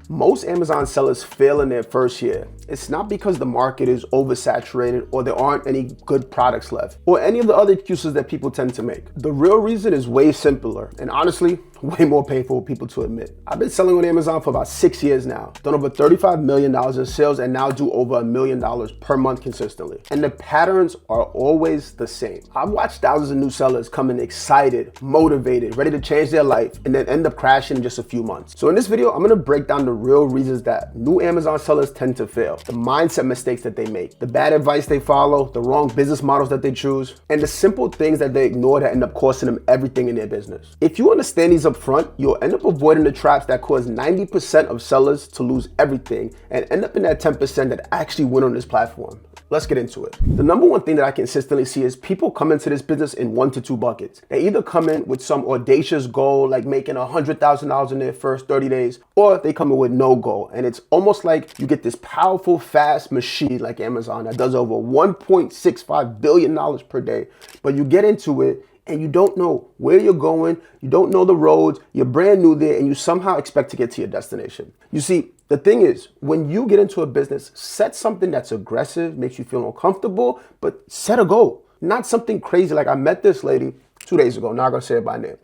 Most Amazon sellers fail in their first year. It's not because the market is oversaturated or there aren't any good products left, or any of the other excuses that people tend to make. The real reason is way simpler, and honestly, way more painful for people to admit. I've been selling on Amazon for about 6 years now, done over $35 million in sales, and now do over $1 million per month consistently. And the patterns are always the same. I've watched thousands of new sellers come in excited, motivated, ready to change their life, and then end up crashing in just a few months. So in this video, I'm gonna break down the real reasons that new Amazon sellers tend to fail, the mindset mistakes that they make, the bad advice they follow, the wrong business models that they choose, and the simple things that they ignore that end up costing them everything in their business. If you understand these up front, you'll end up avoiding the traps that cause 90% of sellers to lose everything and end up in that 10% that actually win on this platform. Let's get into it. The number one thing that I consistently see is people come into this business in 1 to 2 buckets. They either come in with some audacious goal, like making $100,000 in their first 30 days, or they come in with no goal. And it's almost like you get this powerful, fast machine like Amazon that does over $1.65 billion per day, but you get into it and you don't know where you're going, you don't know the roads, you're brand new there, and you somehow expect to get to your destination. You see, the thing is, when you get into a business, set something that's aggressive, makes you feel uncomfortable, but set a goal. Not something crazy. Like I met this lady 2 days ago, not gonna say it by name.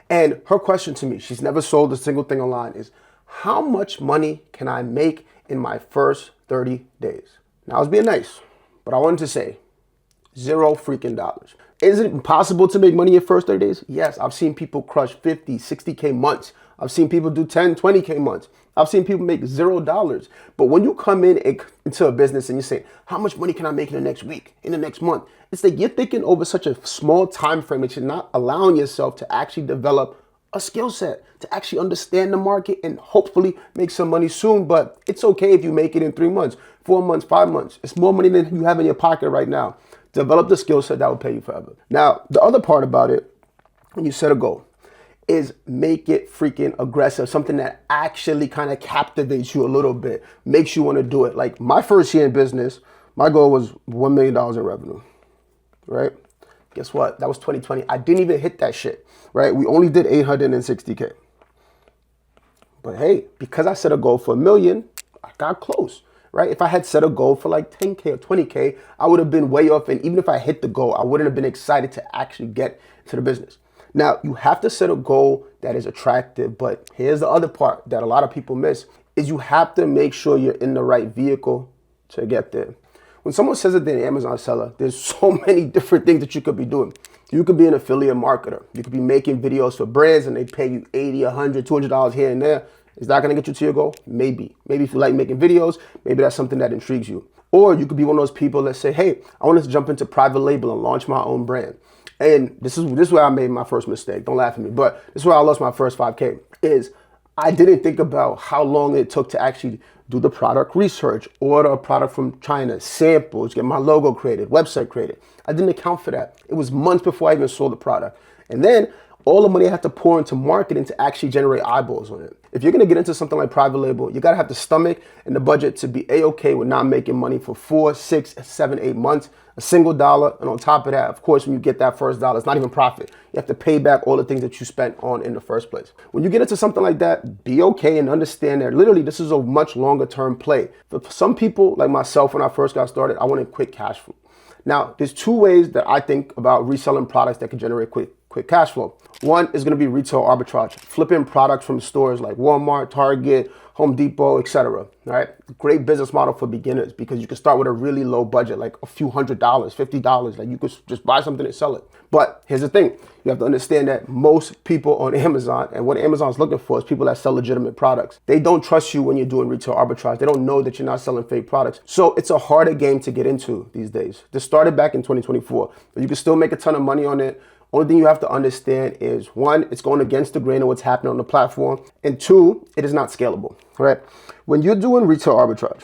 And her question to me, she's never sold a single thing online, is how much money can I make in my first 30 days? Now I was being nice, but I wanted to say $0 freaking dollars. Is it impossible to make money in your first 30 days? Yes, I've seen people crush 50, 60K months. I've seen people do 10, 20K months. I've seen people make $0. But when you come into a business and you say, how much money can I make in the next week, in the next month? It's like you're thinking over such a small time frame that you're not allowing yourself to actually develop a skill set, to actually understand the market and hopefully make some money soon. But it's okay if you make it in 3 months, 4 months, 5 months. It's more money than you have in your pocket right now. Develop the skill set that will pay you forever. Now, the other part about it, when you set a goal, is make it freaking aggressive, something that actually kind of captivates you a little bit, makes you want to do it. Like my first year in business, my goal was $1 million in revenue, right? Guess what? That was 2020. I didn't even hit that shit, right? We only did 860K. But hey, because I set a goal for $1 million, I got close. Right? If I had set a goal for like 10K or 20K, I would have been way off. And even if I hit the goal, I wouldn't have been excited to actually get to the business. Now, you have to set a goal that is attractive. But here's the other part that a lot of people miss is you have to make sure you're in the right vehicle to get there. When someone says that they're an Amazon seller, there's so many different things that you could be doing. You could be an affiliate marketer. You could be making videos for brands and they pay you $80, $100, $200 here and there. Is that going to get you to your goal? Maybe. Maybe if you like making videos, maybe that's something that intrigues you. Or you could be one of those people that say, hey, I want to jump into private label and launch my own brand. And this is where I made my first mistake. Don't laugh at me. But this is where I lost my first 5K is I didn't think about how long it took to actually do the product research, order a product from China, samples, get my logo created, website created. I didn't account for that. It was months before I even saw the product. And then all the money I had to pour into marketing to actually generate eyeballs on it. If you're gonna get into something like private label, you gotta have the stomach and the budget to be A-okay with not making money for 4, 6, 7, 8 months, a single dollar. And on top of that, of course, when you get that first dollar, it's not even profit. You have to pay back all the things that you spent on in the first place. When you get into something like that, be okay and understand that literally this is a much longer term play. For some people like myself, when I first got started, I wanted quick cash flow. Now, there's 2 ways that I think about reselling products that can generate quick cash flow. One is going to be retail arbitrage, flipping products from stores like Walmart, Target, Home Depot, etc. Right? Great business model for beginners because you can start with a really low budget, like a few $100, $50. Like you could just buy something and sell it. But here's the thing. You have to understand that most people on Amazon, and what Amazon's looking for is people that sell legitimate products. They don't trust you when you're doing retail arbitrage. They don't know that you're not selling fake products. So it's a harder game to get into these days. This started back in 2024, but you can still make a ton of money on it. Only thing you have to understand is 1, it's going against the grain of what's happening on the platform. And 2, it is not scalable, right? When you're doing retail arbitrage,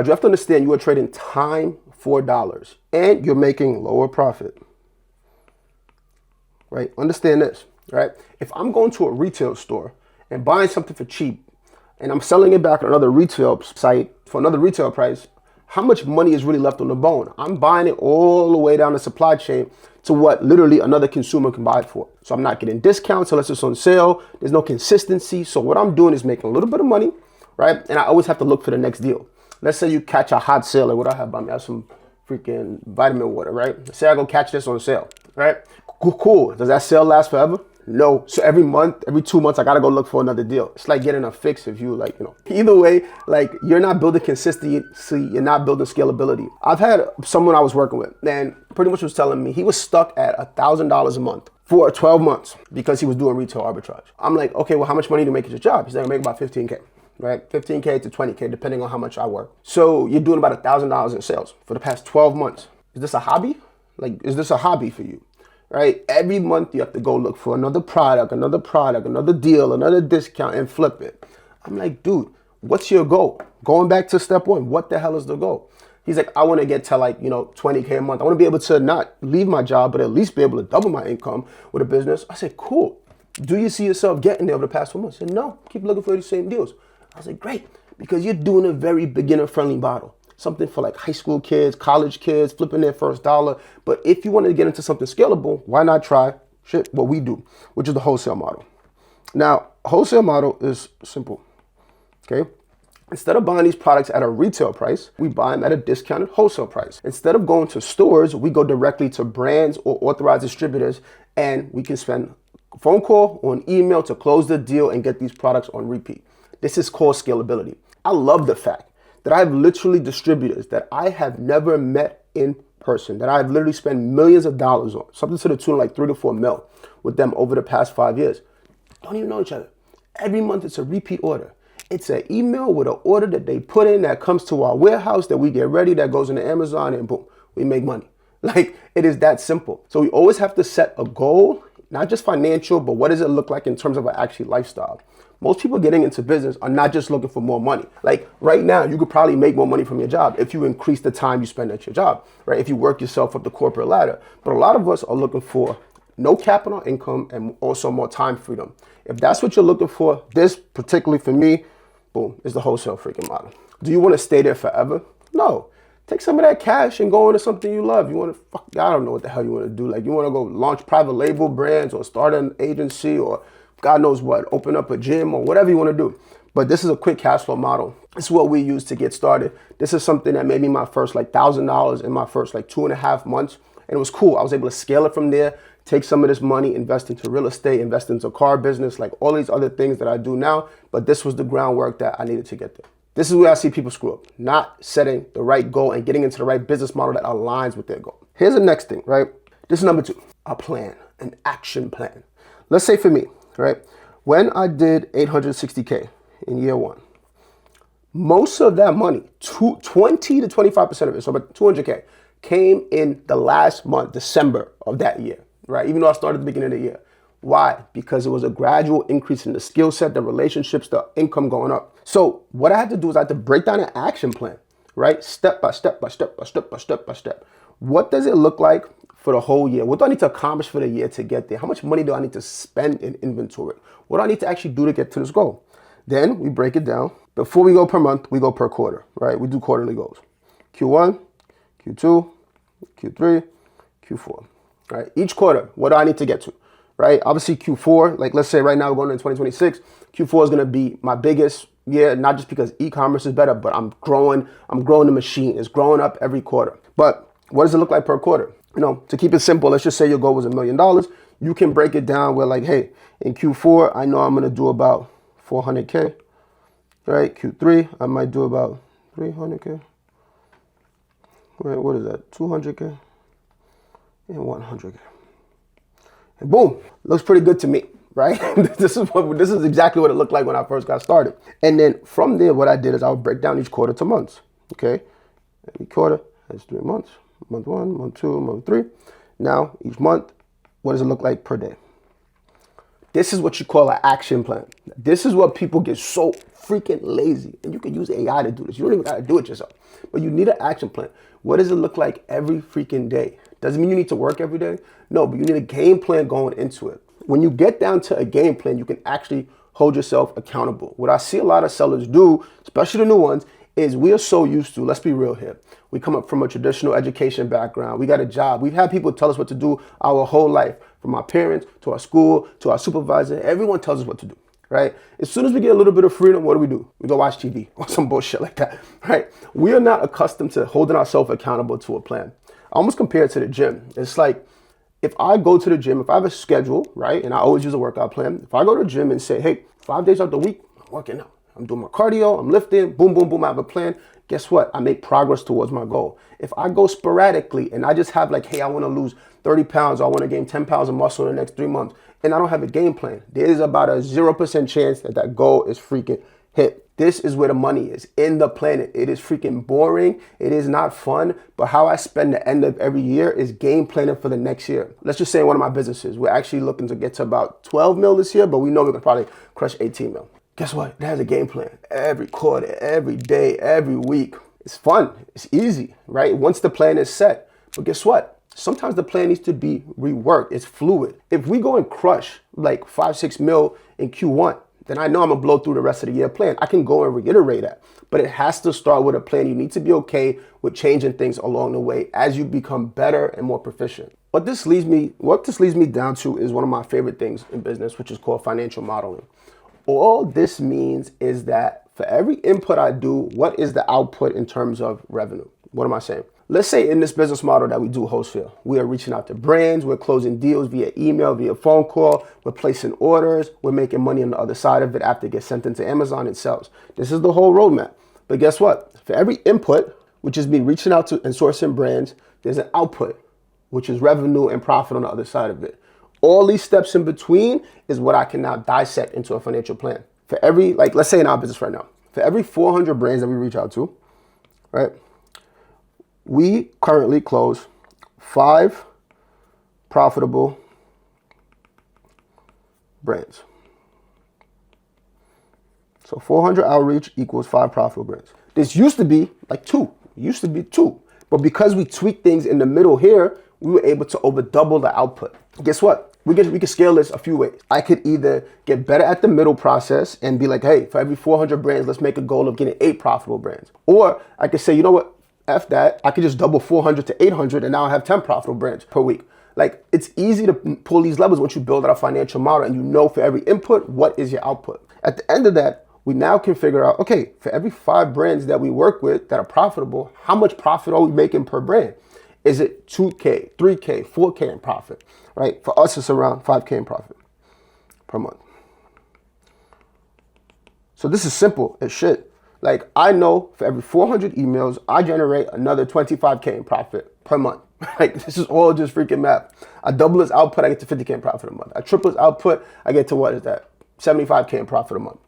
you have to understand you are trading time for dollars and you're making lower profit, right? Understand this, right? If I'm going to a retail store and buying something for cheap and I'm selling it back on another retail site for another retail price, how much money is really left on the bone? I'm buying it all the way down the supply chain to what literally another consumer can buy it for. So I'm not getting discounts unless it's on sale. There's no consistency. So what I'm doing is making a little bit of money, right? And I always have to look for the next deal. Let's say you catch a hot sale, like what I have by me, I have some freaking vitamin water, right? Say I go catch this on sale, right? Cool. Does that sale last forever? No. So every month, every 2 months, I gotta go look for another deal. It's like getting a fix if you either way, like you're not building consistency, you're not building scalability. I've had someone I was working with and pretty much was telling me he was stuck at $1,000 a month for 12 months because he was doing retail arbitrage. I'm like, okay, well, how much money do you make at your job? He's like, I make about 15K. Right? 15K to 20K, depending on how much I work. So you're doing about $1,000 in sales for the past 12 months. Is this a hobby? Like, is this a hobby for you? Right? Every month you have to go look for another product, another deal, another discount and flip it. I'm like, dude, what's your goal? Going back to step one, what the hell is the goal? He's like, I want to get to 20K a month. I want to be able to not leave my job, but at least be able to double my income with a business. I said, cool. Do you see yourself getting there over the past 4 months? He said, no, keep looking for the same deals. I was like, great, because you're doing a very beginner-friendly model. Something for like high school kids, college kids, flipping their first dollar. But if you want to get into something scalable, why not try what we do, which is the wholesale model. Now, wholesale model is simple, okay? Instead of buying these products at a retail price, we buy them at a discounted wholesale price. Instead of going to stores, we go directly to brands or authorized distributors, and we can spend a phone call or an email to close the deal and get these products on repeat. This is called scalability. I love the fact that I have literally distributors that I have never met in person, that I've literally spent millions of dollars on, something to the tune of like 3 to 4 mil with them over the past 5 years. Don't even know each other. Every month it's a repeat order. It's an email with an order that they put in that comes to our warehouse, that we get ready, that goes into Amazon, and boom, we make money. Like, it is that simple. So we always have to set a goal, not just financial, but what does it look like in terms of an actual lifestyle? Most people getting into business are not just looking for more money. Like right now, you could probably make more money from your job if you increase the time you spend at your job, right? If you work yourself up the corporate ladder. But a lot of us are looking for no capital income and also more time freedom. If that's what you're looking for, this particularly for me, boom, is the wholesale freaking model. Do you want to stay there forever? No. Take some of that cash and go into something you love. You want to, I don't know what the hell you want to do. Like you want to go launch private label brands or start an agency or God knows what, open up a gym or whatever you want to do. But this is a quick cash flow model. This is what we use to get started. This is something that made me my first $1,000 in my first 2.5 months. And it was cool. I was able to scale it from there, take some of this money, invest into real estate, invest into car business, like all these other things that I do now. But this was the groundwork that I needed to get there. This is where I see people screw up, not setting the right goal and getting into the right business model that aligns with their goal. Here's the next thing, right? This is number 2, a plan, an action plan. Let's say for me, right? When I did 860K in year 1, most of that money, 20 to 25% of it, so about 200K, came in the last month, December of that year, right? Even though I started at the beginning of the year. Why? Because it was a gradual increase in the skill set, the relationships, the income going up. So what I had to do is I had to break down an action plan, right? Step by step by step by step by step by step. What does it look like for the whole year? What do I need to accomplish for the year to get there? How much money do I need to spend in inventory? What do I need to actually do to get to this goal? Then we break it down. Before we go per month, we go per quarter, right? We do quarterly goals. Q1, Q2, Q3, Q4, right? Each quarter, what do I need to get to, right? Obviously Q4, like let's say right now we're going into 2026, Q4 is going to be my biggest year, not just because e-commerce is better, but I'm growing the machine. It's growing up every quarter. But what does it look like per quarter? You know, to keep it simple, let's just say your goal was $1 million. You can break it down where like, hey, in Q4, I know I'm going to do about 400K, right? Q3, I might do about 300K. Right, what is that? 200K and 100K. And boom, looks pretty good to me, right? This is exactly what it looked like when I first got started. And then from there, what I did is I would break down each quarter to months, okay? Every quarter has 3 months. Month 1, month 2, month 3. Now, each month, what does it look like per day? This is what you call an action plan. This is what people get so freaking lazy. And you can use AI to do this. You don't even got to do it yourself. But you need an action plan. What does it look like every freaking day? Doesn't mean you need to work every day. No, but you need a game plan going into it. When you get down to a game plan, you can actually hold yourself accountable. What I see a lot of sellers do, especially the new ones, is we are so used to, let's be real here. We come up from a traditional education background. We got a job. We've had people tell us what to do our whole life, from our parents to our school to our supervisor. Everyone tells us what to do, right? As soon as we get a little bit of freedom, what do? We go watch TV or some bullshit like that, right? We are not accustomed to holding ourselves accountable to a plan. I almost compare it to the gym. It's like, if I go to the gym, if I have a schedule, right, and I always use a workout plan, if I go to the gym and say, hey, 5 days out the week, I'm working out, I'm doing my cardio, I'm lifting, boom, boom, boom, I have a plan, guess what? I make progress towards my goal. If I go sporadically and I just have like, hey, I want to lose 30 pounds, or I want to gain 10 pounds of muscle in the next 3 months, and I don't have a game plan, there is about a 0% chance that that goal is freaking hit. This is where the money is, in the planet. It is freaking boring. It is not fun. But how I spend the end of every year is game planning for the next year. Let's just say in one of my businesses, we're actually looking to get to about 12 mil this year, but we know we can probably crush 18 mil. Guess what? It has a game plan every quarter, every day, every week. It's fun. It's easy, right? Once the plan is set. But guess what? Sometimes the plan needs to be reworked. It's fluid. If we go and crush like 5, 6 mil in Q1, then I know I'm gonna blow through the rest of the year plan. I can go and reiterate that, but it has to start with a plan. You need to be okay with changing things along the way as you become better and more proficient. What this leads me down to is one of my favorite things in business, which is called financial modeling. All this means is that for every input I do, what is the output in terms of revenue? What am I saying? Let's say in this business model that we do wholesale, we are reaching out to brands, we're closing deals via email, via phone call, we're placing orders, we're making money on the other side of it after it gets sent into Amazon and sells. This is the whole roadmap. But guess what? For every input, which is me reaching out to and sourcing brands, there's an output, which is revenue and profit on the other side of it. All these steps in between is what I can now dissect into a financial plan. For every, like, let's say in our business right now, for every 400 brands that we reach out to, right? We currently close 5 profitable brands. So 400 outreach equals 5 profitable brands. This used to be like 2. It used to be 2. But because we tweak things in the middle here, we were able to over double the output. Guess what? We can scale this a few ways. I could either get better at the middle process and be like, hey, for every 400 brands, let's make a goal of getting 8 profitable brands. Or I could say, you know what? F that, I could just double 400 to 800 and now I have 10 profitable brands per week. Like, it's easy to pull these levers once you build out a financial model and you know for every input, what is your output. At the end of that, we now can figure out, okay, for every 5 brands that we work with that are profitable, how much profit are we making per brand? Is it 2K, 3K, 4K in profit, right? For us, it's around 5K in profit per month. So this is simple as shit. Like, I know for every 400 emails, I generate another 25K in profit per month. Like, this is all just freaking math. I double his output, I get to 50K in profit a month. I triple his output, I get to, what is that? 75K in profit a month.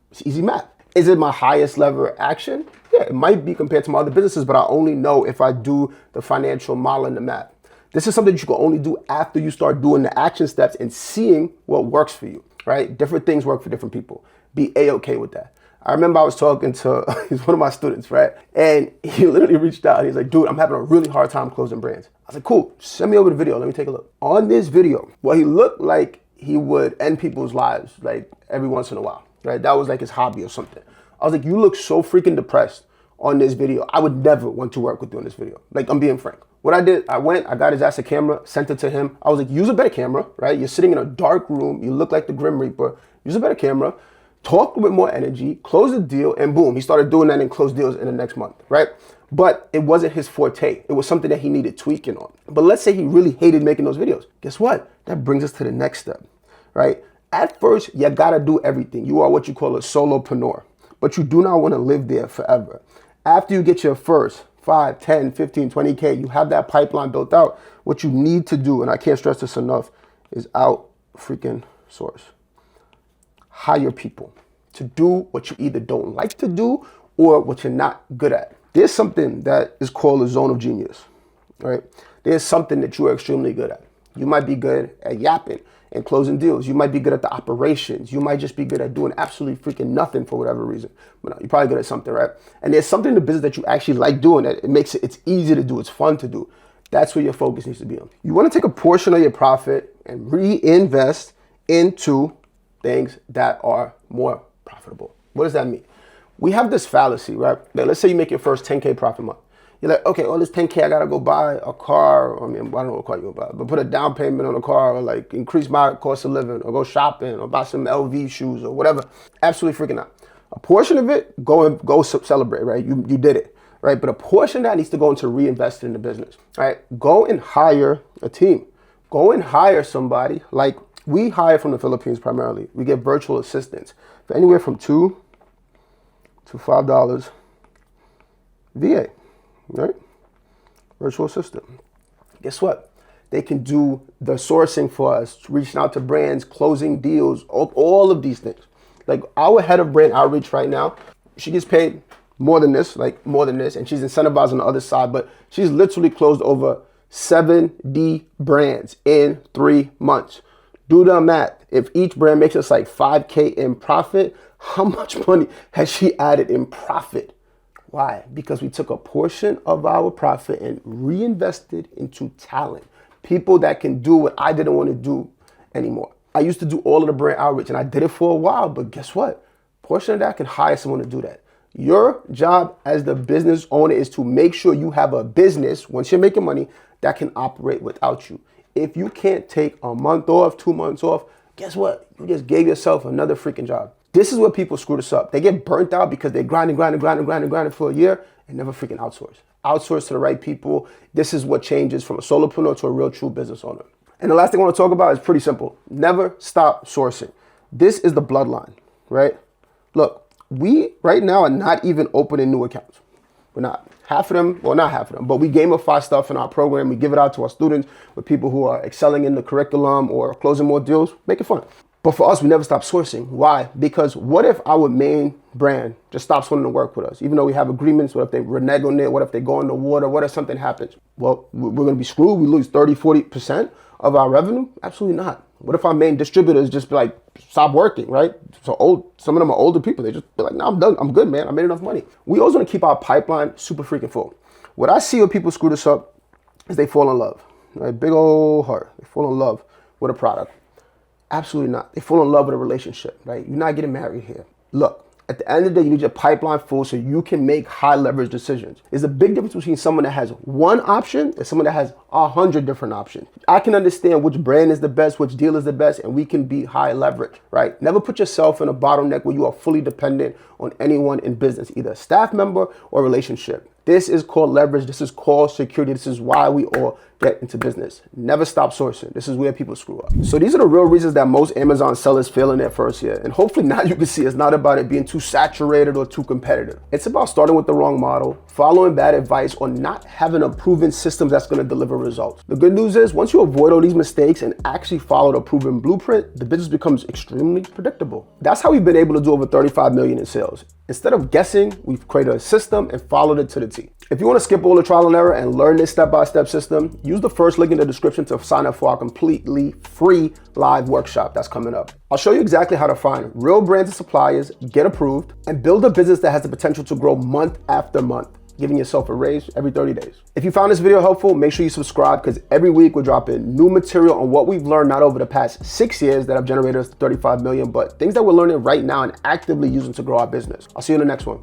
It's easy math. Is it my highest lever action? Yeah, it might be compared to my other businesses, but I only know if I do the financial model and the math. This is something that you can only do after you start doing the action steps and seeing what works for you, right? Different things work for different people. Be A-okay with that. I remember I was talking to, he's one of my students, right? And he literally reached out. He's like, dude, I'm having a really hard time closing brands. I was like, cool, send me over the video. Let me take a look. On this video, well, he looked like he would end people's lives like every once in a while, right? That was like his hobby or something. I was like, you look so freaking depressed on this video. I would never want to work with you on this video. Like, I'm being frank. What I did, I got his ass a camera, sent it to him. I was like, use a better camera, right? You're sitting in a dark room. You look like the Grim Reaper. Use a better camera. Talk with more energy, close the deal, and boom, he started doing that and closed deals in the next month, right? But it wasn't his forte. It was something that he needed tweaking on. But let's say he really hated making those videos. Guess what? That brings us to the next step, right? At first, you gotta do everything. You are what you call a solopreneur, but you do not wanna live there forever. After you get your first 5, 10, 15, 20K, you have that pipeline built out. What you need to do, and I can't stress this enough, is out freaking source. Hire people to do what you either don't like to do or what you're not good at. There's something that is called a zone of genius, right? There's something that you are extremely good at. You might be good at yapping and closing deals. You might be good at the operations. You might just be good at doing absolutely freaking nothing for whatever reason. But no, you're probably good at something, right? And there's something in the business that you actually like doing that it makes it's easy to do. It's fun to do. That's where your focus needs to be on. You want to take a portion of your profit and reinvest into things that are more profitable. What does that mean? We have this fallacy, right? Like, let's say you make your first 10K profit month. You're like, okay, all this 10K, I gotta go buy a car. I mean, I don't know what car you gonna buy, but put a down payment on a car, or like increase my cost of living, or go shopping, or buy some LV shoes, or whatever. Absolutely freaking out. A portion of it, go celebrate, right? You did it, right? But a portion of that needs to go into reinvesting in the business, right? Go and hire a team. Go and hire somebody. Like we hire from the Philippines primarily. We get virtual assistants for anywhere from $2 to $5 VA. Right? Virtual assistant. Guess what? They can do the sourcing for us, reaching out to brands, closing deals, all of these things. Like our head of brand outreach right now, she gets paid more than this, and she's incentivized on the other side, but she's literally closed over 70 brands in 3 months. Do the math. If each brand makes us like 5K in profit, how much money has she added in profit? Why? Because we took a portion of our profit and reinvested into talent. People that can do what I didn't want to do anymore. I used to do all of the brand outreach and I did it for a while, but guess what? Portion of that, I can hire someone to do that. Your job as the business owner is to make sure you have a business, once you're making money, that can operate without you. If you can't take a month off, 2 months off, guess what? You just gave yourself another freaking job. This is where people screw this up. They get burnt out because they grinding for a year and never freaking outsource. Outsource to the right people. This is what changes from a solopreneur to a real true business owner. And the last thing I want to talk about is pretty simple. Never stop sourcing. This is the bloodline, right? Look, we right now are not even opening new accounts. We're not. Half of them, well, not half of them, but we gamify stuff in our program. We give it out to our students with people who are excelling in the curriculum or closing more deals, make it fun. But for us, we never stop sourcing. Why? Because what if our main brand just stops wanting to work with us? Even though we have agreements, what if they renege on it? What if they go in the water? What if something happens? Well, we're going to be screwed. We lose 30, 40% of our revenue? Absolutely not. What if our main distributors just be like, stop working, right? So some of them are older people. They just be like, no, I'm done. I'm good, man. I made enough money. We always want to keep our pipeline super freaking full. What I see when people screw this up is they fall in love, right? Big old heart. They fall in love with a product. Absolutely not. They fall in love with a relationship, right? You're not getting married here. Look, at the end of the day, you need your pipeline full so you can make high leverage decisions. There's a big difference between someone that has one option and someone that has 100 different options. I can understand which brand is the best, which deal is the best, and we can be high leverage, right? Never put yourself in a bottleneck where you are fully dependent on anyone in business, either a staff member or relationship. This is called leverage. This is called security. This is why we all get into business. Never stop sourcing. This is where people screw up. So these are the real reasons that most Amazon sellers fail in their first year. And hopefully now you can see it's not about it being too saturated or too competitive. It's about starting with the wrong model, following bad advice, or not having a proven system that's going to deliver results. The good news is once you avoid all these mistakes and actually follow the proven blueprint, the business becomes extremely predictable. That's how we've been able to do over 35 million in sales. Instead of guessing, we've created a system and followed it to the T. If you want to skip all the trial and error and learn this step-by-step system, use the first link in the description to sign up for our completely free live workshop that's coming up. I'll show you exactly how to find real brands and suppliers, get approved, and build a business that has the potential to grow month after month, giving yourself a raise every 30 days. If you found this video helpful, make sure you subscribe because every week we're dropping new material on what we've learned not over the past 6 years that have generated us 35 million, but things that we're learning right now and actively using to grow our business. I'll see you in the next one.